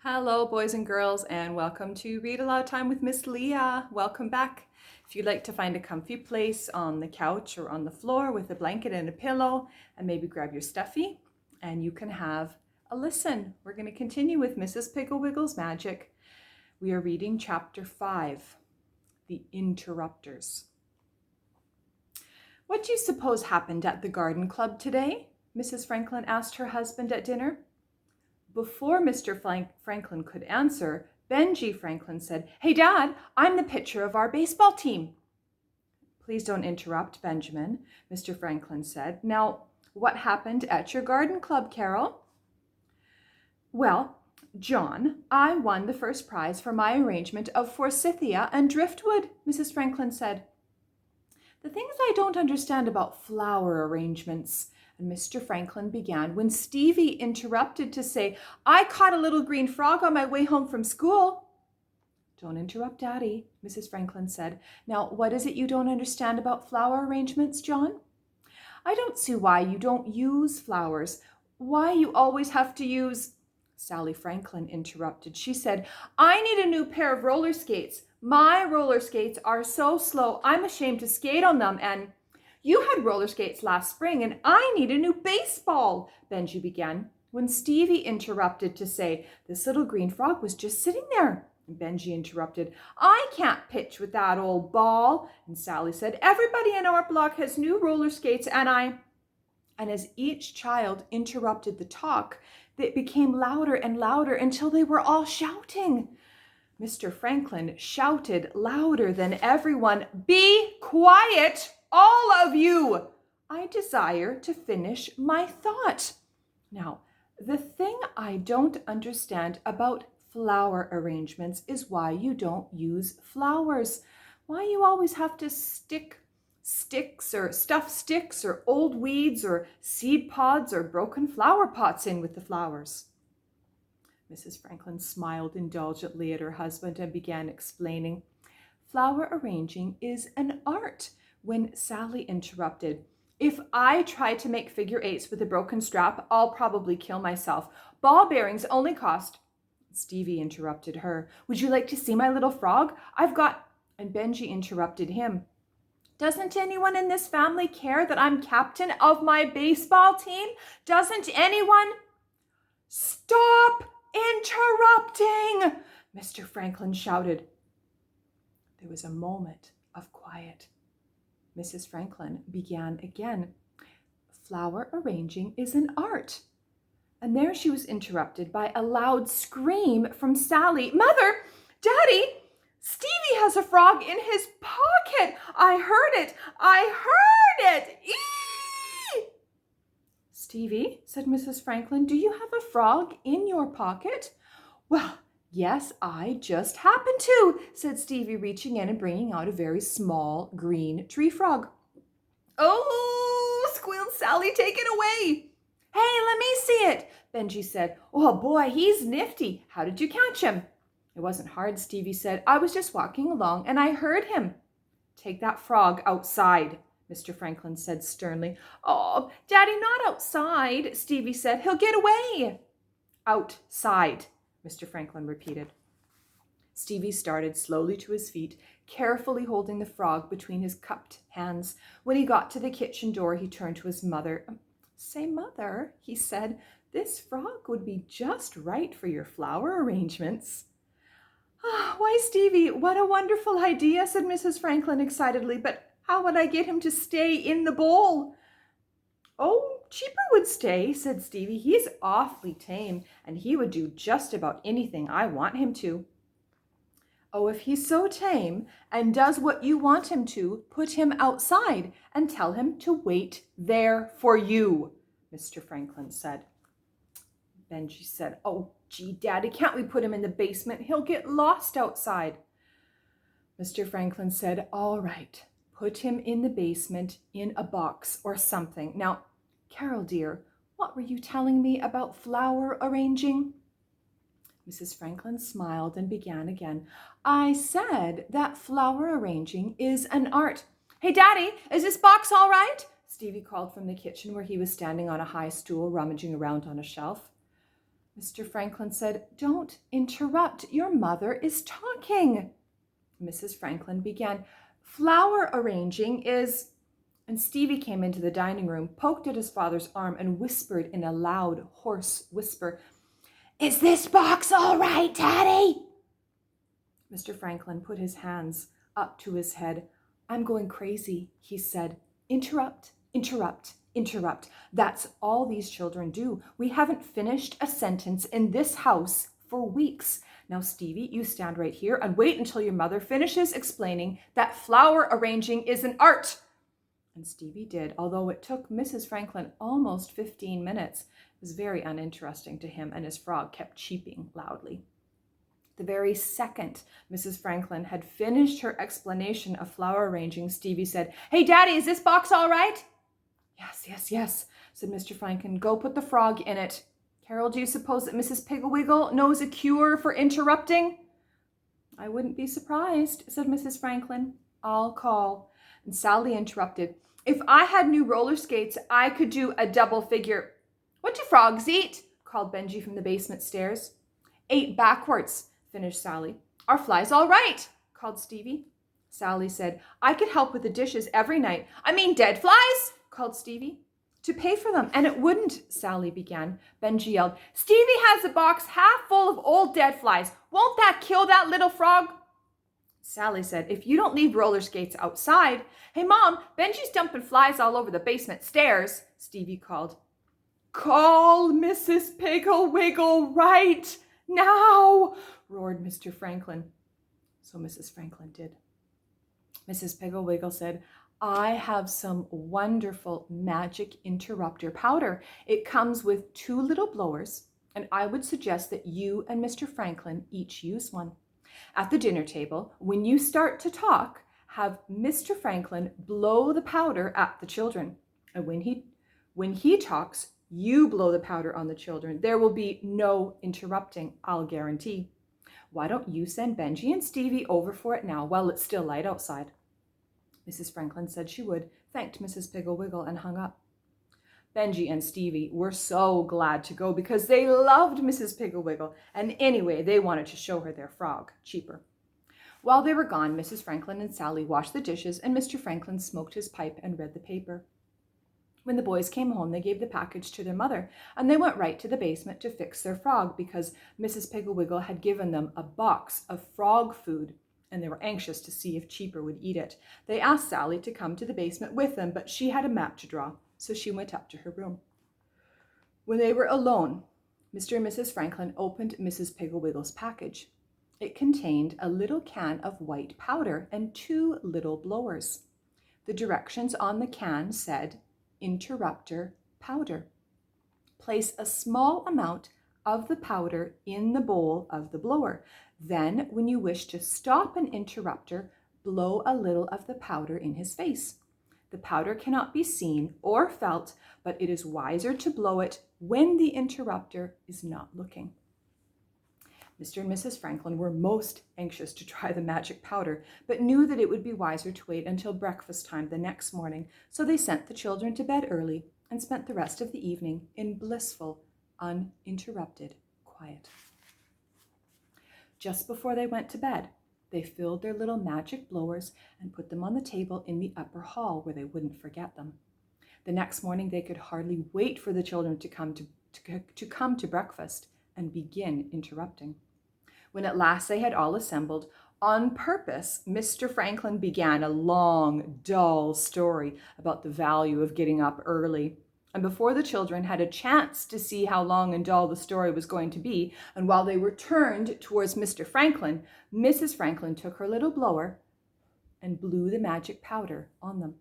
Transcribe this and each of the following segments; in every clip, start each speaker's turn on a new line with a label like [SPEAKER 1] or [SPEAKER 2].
[SPEAKER 1] Hello, boys and girls, and welcome to Read Aloud Time with Miss Leah. Welcome back. If you'd like to find a comfy place on the couch or on the floor with a blanket and a pillow, and maybe grab your stuffy, and you can have a listen. We're going to continue with Mrs. Piggle-Wiggle's magic. We are reading Chapter 5, The Interrupters. What do you suppose happened at the garden club today? Mrs. Franklin asked her husband at dinner. Before Mr. Franklin could answer, Benji Franklin said, "Hey, Dad, I'm the pitcher of our baseball team." "Please don't interrupt, Benjamin," Mr. Franklin said. "Now, what happened at your garden club, Carol?" "Well, John, I won the first prize for my arrangement of forsythia and driftwood," Mrs. Franklin said. "The things I don't understand about flower arrangements," and Mr. Franklin began when Stevie interrupted to say, "I caught a little green frog on my way home from school." "Don't interrupt, Daddy," Mrs. Franklin said. "Now, what is it you don't understand about flower arrangements, John?" "I don't see why you don't use flowers. Why you always have to use—" Sally Franklin interrupted. She said, "I need a new pair of roller skates. My roller skates are so slow, I'm ashamed to skate on them, and—" "You had roller skates last spring, and I need a new baseball," Benji began, when Stevie interrupted to say, "This little green frog was just sitting there." And Benji interrupted, "I can't pitch with that old ball." And Sally said, "Everybody in our block has new roller skates, and as each child interrupted the talk, it became louder and louder until they were all shouting. Mr. Franklin shouted louder than everyone, "Be quiet, all of you! I desire to finish my thought." Now, the thing I don't understand about flower arrangements is why you don't use flowers. Why you always have to stick sticks or stuff sticks or old weeds or seed pods or broken flower pots in with the flowers. Mrs. Franklin smiled indulgently at her husband and began explaining. "Flower arranging is an art," when Sally interrupted. "If I try to make figure eights with a broken strap, I'll probably kill myself. Ball bearings only cost—" Stevie interrupted her. "Would you like to see my little frog? I've got—" And Benji interrupted him. "Doesn't anyone in this family care that I'm captain of my baseball team? Doesn't anyone—" "Stop interrupting!" Mr. Franklin shouted. There was a moment of quiet. Mrs. Franklin began again. "Flower arranging is an art." And there she was interrupted by a loud scream from Sally. "Mother! Daddy! Stevie has a frog in his pocket! I heard it! I heard it! Eee!" "Stevie," said Mrs. Franklin, "do you have a frog in your pocket?" "Well, yes, I just happen to," said Stevie, reaching in and bringing out a very small green tree frog. "Oh," squealed Sally, "take it away." "Hey, let me see it," Benji said. "Oh boy, he's nifty. How did you catch him?" "It wasn't hard," Stevie said. "I was just walking along and I heard him." "Take that frog outside," Mr. Franklin said sternly. "Oh, Daddy, not outside," Stevie said. "He'll get away." "Outside," Mr. Franklin repeated. Stevie started slowly to his feet, carefully holding the frog between his cupped hands. When he got to the kitchen door, he turned to his mother. "Say, Mother," he said, "this frog would be just right for your flower arrangements." "Why, Stevie, what a wonderful idea," said Mrs. Franklin excitedly. "But how would I get him to stay in the bowl?" "Oh, Cheaper would stay," said Stevie. "He's awfully tame, and he would do just about anything I want him to." "Oh, if he's so tame and does what you want him to, put him outside and tell him to wait there for you," Mr. Franklin said. Benji said, "Oh, gee, Daddy, can't we put him in the basement? He'll get lost outside." Mr. Franklin said, "All right, put him in the basement in a box or something. Now, Carol, dear, what were you telling me about flower arranging?" Mrs. Franklin smiled and began again. "I said that flower arranging is an art." "Hey, Daddy, is this box all right?" Stevie called from the kitchen where he was standing on a high stool rummaging around on a shelf. Mr. Franklin said, "Don't interrupt. Your mother is talking." Mrs. Franklin began, "Flower arranging is—" And Stevie came into the dining room, poked at his father's arm, and whispered in a loud, hoarse whisper, "Is this box all right, Daddy?" Mr. Franklin put his hands up to his head. "I'm going crazy," he said. "Interrupt, interrupt, interrupt. That's all these children do. We haven't finished a sentence in this house for weeks. Now, Stevie, you stand right here and wait until your mother finishes explaining that flower arranging is an art." And Stevie did, although it took Mrs. Franklin almost 15 minutes. It was very uninteresting to him, and his frog kept cheeping loudly. The very second Mrs. Franklin had finished her explanation of flower arranging, Stevie said, "Hey, Daddy, is this box all right?" "Yes, yes, yes," said Mr. Franklin. "Go put the frog in it. Carol, do you suppose that Mrs. Piggle-Wiggle knows a cure for interrupting?" "I wouldn't be surprised," said Mrs. Franklin. "I'll call." And Sally interrupted. "If I had new roller skates, I could do a double figure." "What do frogs eat?" called Benji from the basement stairs. "Ate backwards," finished Sally. "Are flies all right?" called Stevie. Sally said, "I could help with the dishes every night." "I mean dead flies," called Stevie. "To pay for them, and it wouldn't," Sally began. Benji yelled, "Stevie has a box half full of old dead flies. Won't that kill that little frog?" Sally said, "If you don't leave roller skates outside—" "Hey, Mom, Benji's dumping flies all over the basement stairs," Stevie called. "Call Mrs. Piggle-Wiggle right now," roared Mr. Franklin. So Mrs. Franklin did. Mrs. Piggle-Wiggle said, "I have some wonderful magic interrupter powder. It comes with 2 little blowers, and I would suggest that you and Mr. Franklin each use one. At the dinner table, when you start to talk, have Mr. Franklin blow the powder at the children. And when he talks, you blow the powder on the children. There will be no interrupting, I'll guarantee. Why don't you send Benji and Stevie over for it now while it's still light outside?" Mrs. Franklin said she would, thanked Mrs. Piggle-Wiggle, and hung up. Benji and Stevie were so glad to go because they loved Mrs. Piggle-Wiggle, and anyway, they wanted to show her their frog cheaper. While they were gone, Mrs. Franklin and Sally washed the dishes, and Mr. Franklin smoked his pipe and read the paper. When the boys came home, they gave the package to their mother, and they went right to the basement to fix their frog because Mrs. Piggle-Wiggle had given them a box of frog food, and they were anxious to see if Cheaper would eat it. They asked Sally to come to the basement with them, but she had a map to draw, so she went up to her room. When they were alone, Mr. and Mrs. Franklin opened Mrs. Piggle-Wiggle's package. It contained a little can of white powder and 2 little blowers. The directions on the can said, "Interrupter powder. Place a small amount of the powder in the bowl of the blower. Then, when you wish to stop an interrupter, blow a little of the powder in his face. The powder cannot be seen or felt, but it is wiser to blow it when the interrupter is not looking." Mr. and Mrs. Franklin were most anxious to try the magic powder, but knew that it would be wiser to wait until breakfast time the next morning, so they sent the children to bed early and spent the rest of the evening in blissful, uninterrupted quiet. Just before they went to bed, they filled their little magic blowers and put them on the table in the upper hall where they wouldn't forget them. The next morning, they could hardly wait for the children to come to breakfast and begin interrupting. When at last they had all assembled, on purpose, Mr. Franklin began a long, dull story about the value of getting up early. And before the children had a chance to see how long and dull the story was going to be, and while they were turned towards Mr. Franklin, Mrs. Franklin took her little blower and blew the magic powder on them.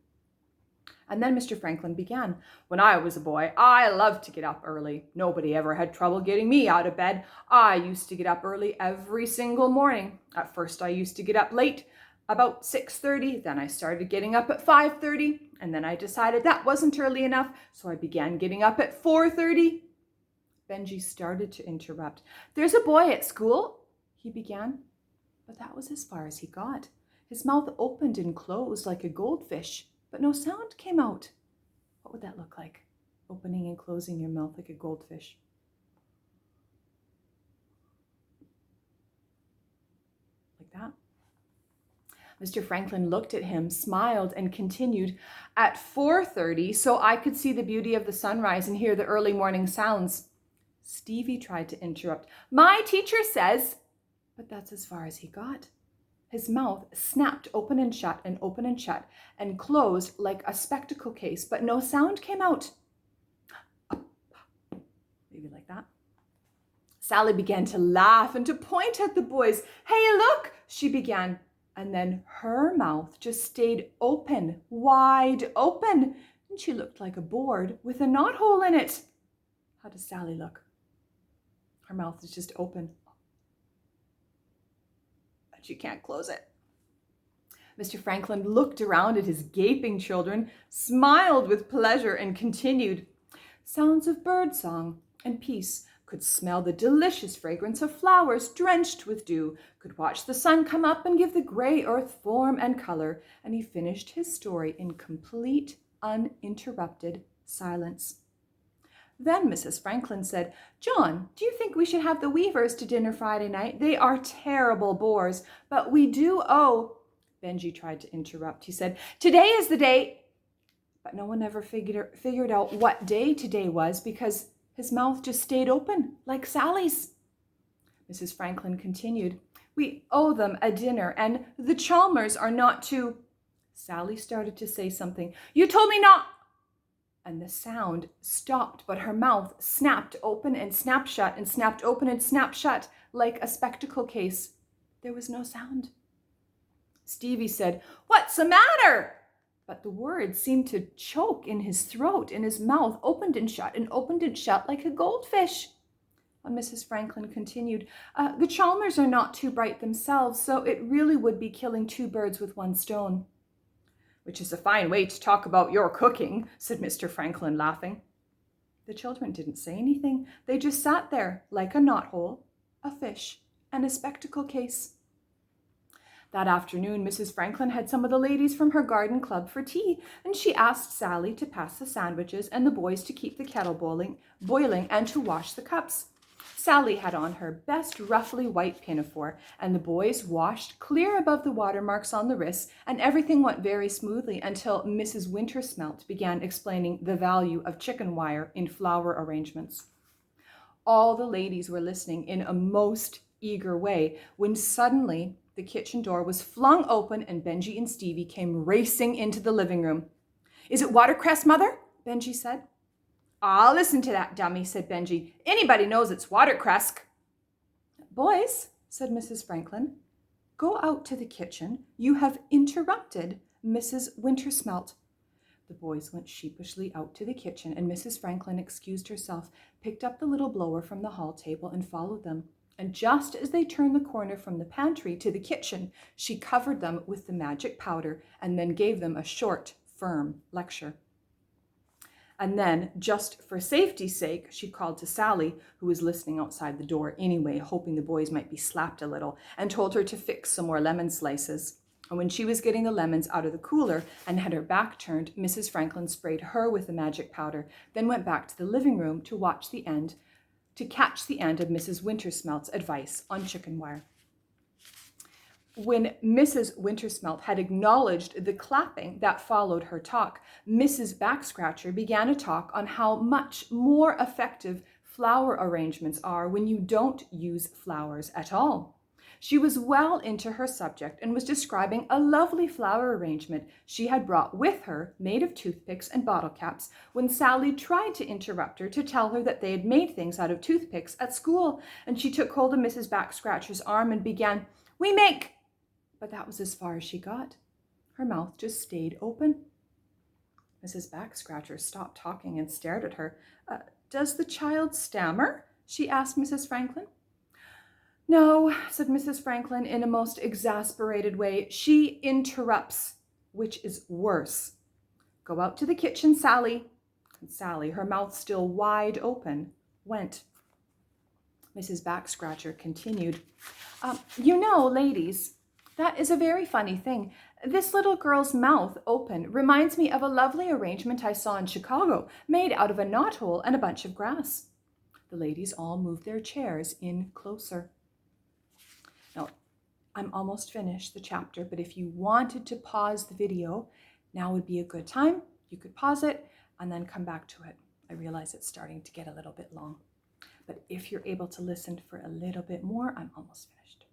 [SPEAKER 1] And then Mr. Franklin began. "When I was a boy, I loved to get up early. Nobody ever had trouble getting me out of bed. I used to get up early every single morning. At first, I used to get up late, about 6:30. Then I started getting up at 5:30. And then I decided that wasn't early enough, so I began getting up at 4:30. Benji started to interrupt. "There's a boy at school," he began. But that was as far as he got. His mouth opened and closed like a goldfish, but no sound came out. What would that look like? Opening and closing your mouth like a goldfish. like that. Mr. Franklin looked at him, smiled, and continued, "At 4:30, so I could see the beauty of the sunrise and hear the early morning sounds." Stevie tried to interrupt. "My teacher says," but that's as far as he got. His mouth snapped open and shut and closed like a spectacle case, but no sound came out. Maybe like that. Sally began to laugh and to point at the boys. "Hey, look," she began. And then her mouth just stayed open, wide open, and she looked like a board with a knothole in it. How does Sally look? Her mouth is just open, and she can't close it. Mr. Franklin looked around at his gaping children, smiled with pleasure, and continued, "Sounds of birdsong and peace, could smell the delicious fragrance of flowers drenched with dew, could watch the sun come up and give the gray earth form and color." And he finished his story in complete, uninterrupted silence. Then Mrs. Franklin said, "John, do you think we should have the Weavers to dinner Friday night? They are terrible bores, but we do owe—" Benji tried to interrupt. He said, "Today is the day," but no one ever figured out what day today was because his mouth just stayed open, like Sally's. Mrs. Franklin continued, "We owe them a dinner, and the Chalmers are not to—" Sally started to say something. "You told me not—" And the sound stopped, but her mouth snapped open and snapped shut and snapped open and snapped shut like a spectacle case. There was no sound. Stevie said, "What's the matter?" But the words seemed to choke in his throat, and his mouth opened and shut like a goldfish. And Mrs. Franklin continued, "The Chalmers are not too bright themselves, so it really would be killing two birds with one stone." "Which is a fine way to talk about your cooking," said Mr. Franklin, laughing. The children didn't say anything. They just sat there like a knothole, a fish, and a spectacle case. That afternoon, Mrs. Franklin had some of the ladies from her garden club for tea, and she asked Sally to pass the sandwiches and the boys to keep the kettle boiling and to wash the cups. Sally had on her best ruffly white pinafore, and the boys washed clear above the watermarks on the wrists, and everything went very smoothly until Mrs. Wintersmelt began explaining the value of chicken wire in flower arrangements. All the ladies were listening in a most eager way when suddenly the kitchen door was flung open and Benji and Stevie came racing into the living room. "Is it watercress, Mother?" Benji said. "I'll listen to that dummy," said Benji. "Anybody knows it's watercress." "Boys," said Mrs. Franklin, "go out to the kitchen. You have interrupted Mrs. Wintersmelt." The boys went sheepishly out to the kitchen, and Mrs. Franklin excused herself, picked up the little blower from the hall table, and followed them. And just as they turned the corner from the pantry to the kitchen, she covered them with the magic powder and then gave them a short, firm lecture. And then, just for safety's sake, she called to Sally, who was listening outside the door anyway, hoping the boys might be slapped a little, and told her to fix some more lemon slices. And when she was getting the lemons out of the cooler and had her back turned, Mrs. Franklin sprayed her with the magic powder, then went back to the living room to catch the end of Mrs. Wintersmelt's advice on chicken wire. When Mrs. Wintersmelt had acknowledged the clapping that followed her talk, Mrs. Backscratcher began a talk on how much more effective flower arrangements are when you don't use flowers at all. She was well into her subject and was describing a lovely flower arrangement she had brought with her, made of toothpicks and bottle caps, when Sally tried to interrupt her to tell her that they had made things out of toothpicks at school, and she took hold of Mrs. Backscratcher's arm and began, "We make—" But that was as far as she got. Her mouth just stayed open. Mrs. Backscratcher stopped talking and stared at her. "Does the child stammer?" she asked Mrs. Franklin. "No," said Mrs. Franklin in a most exasperated way. "She interrupts, which is worse. Go out to the kitchen, Sally." And Sally, her mouth still wide open, went. Mrs. Backscratcher continued, "You know, ladies, that is a very funny thing. This little girl's mouth open reminds me of a lovely arrangement I saw in Chicago, made out of a knothole and a bunch of grass." The ladies all moved their chairs in closer. Now, I'm almost finished the chapter, but if you wanted to pause the video, now would be a good time. You could pause it and then come back to it. I realize it's starting to get a little bit long, but if you're able to listen for a little bit more, I'm almost finished.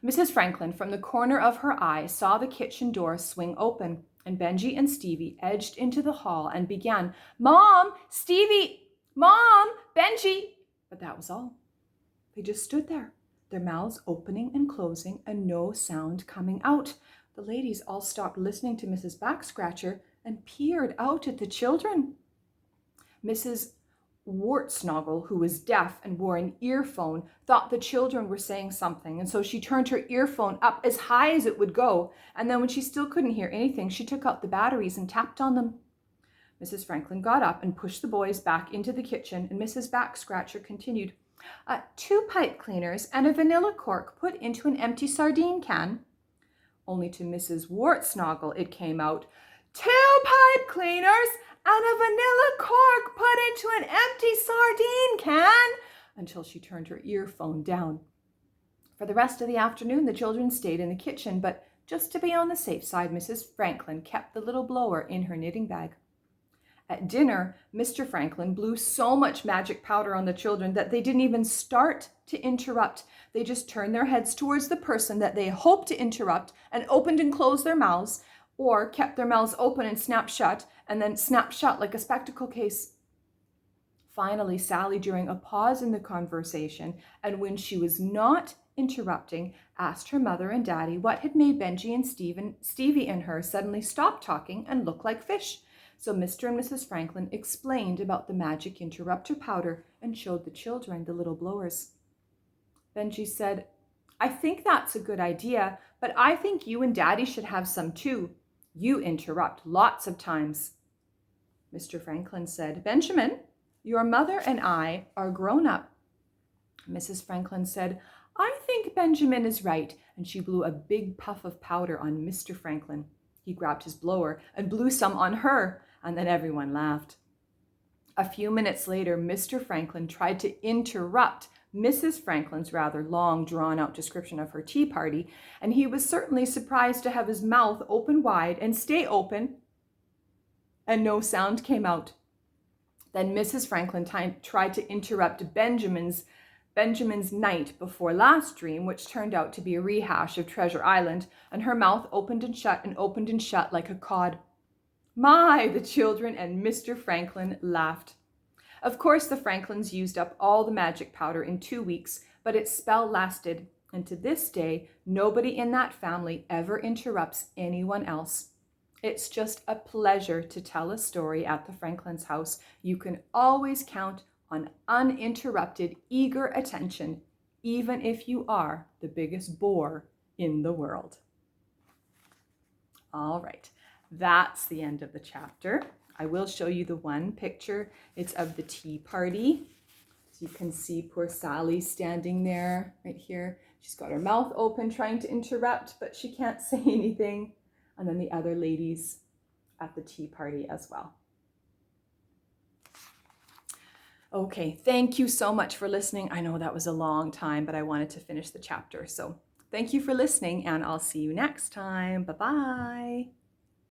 [SPEAKER 1] Mrs. Franklin, from the corner of her eye, saw the kitchen door swing open, and Benji and Stevie edged into the hall and began, "Mom, Stevie, Mom, Benji." But that was all. They just stood there, their mouths opening and closing and no sound coming out. The ladies all stopped listening to Mrs. Backscratcher and peered out at the children. Mrs. Wartsnoggle, who was deaf and wore an earphone, thought the children were saying something, and so she turned her earphone up as high as it would go, and then when she still couldn't hear anything, she took out the batteries and tapped on them. Mrs. Franklin got up and pushed the boys back into the kitchen, and Mrs. Backscratcher continued, 2 pipe cleaners and a vanilla cork put into an empty sardine can." Only to Mrs. Wartsnoggle it came out, 2 pipe cleaners and a vanilla cork put into an empty sardine can," until she turned her earphone down. For the rest of the afternoon, the children stayed in the kitchen, but just to be on the safe side, Mrs. Franklin kept the little blower in her knitting bag. At dinner, Mr. Franklin blew so much magic powder on the children that they didn't even start to interrupt. They just turned their heads towards the person that they hoped to interrupt and opened and closed their mouths, or kept their mouths open and snapped shut, and then snapped shut like a spectacle case. Finally, Sally, during a pause in the conversation, and when she was not interrupting, asked her mother and daddy what had made Benji and Stevie and her suddenly stop talking and look like fish. So Mr. and Mrs. Franklin explained about the magic interrupter powder and showed the children the little blowers. Benji said, "I think that's a good idea, but I think you and Daddy should have some too. You interrupt lots of times." Mr. Franklin said, "Benjamin, your mother and I are grown up." Mrs. Franklin said, "I think Benjamin is right," and she blew a big puff of powder on Mr. Franklin. He grabbed his blower and blew some on her, and then everyone laughed. A few minutes later, Mr. Franklin tried to interrupt Mrs. Franklin's rather long, drawn-out description of her tea party, and he was certainly surprised to have his mouth open wide and stay open, and no sound came out. Then Mrs. Franklin tried to interrupt Benjamin's night before last dream, which turned out to be a rehash of Treasure Island, and her mouth opened and shut like a cod. My, the children and Mr. Franklin laughed. Of course, the Franklins used up all the magic powder in 2 weeks, but its spell lasted, and to this day, nobody in that family ever interrupts anyone else. It's just a pleasure to tell a story at the Franklins' house. You can always count on uninterrupted, eager attention, even if you are the biggest bore in the world. All right, that's the end of the chapter. I will show you the one picture. It's of the tea party. So you can see poor Sally standing there right here. She's got her mouth open trying to interrupt, but she can't say anything. And then the other ladies at the tea party as well. Okay, thank you so much for listening. I know that was a long time, but I wanted to finish the chapter. So thank you for listening, and I'll see you next time. Bye-bye.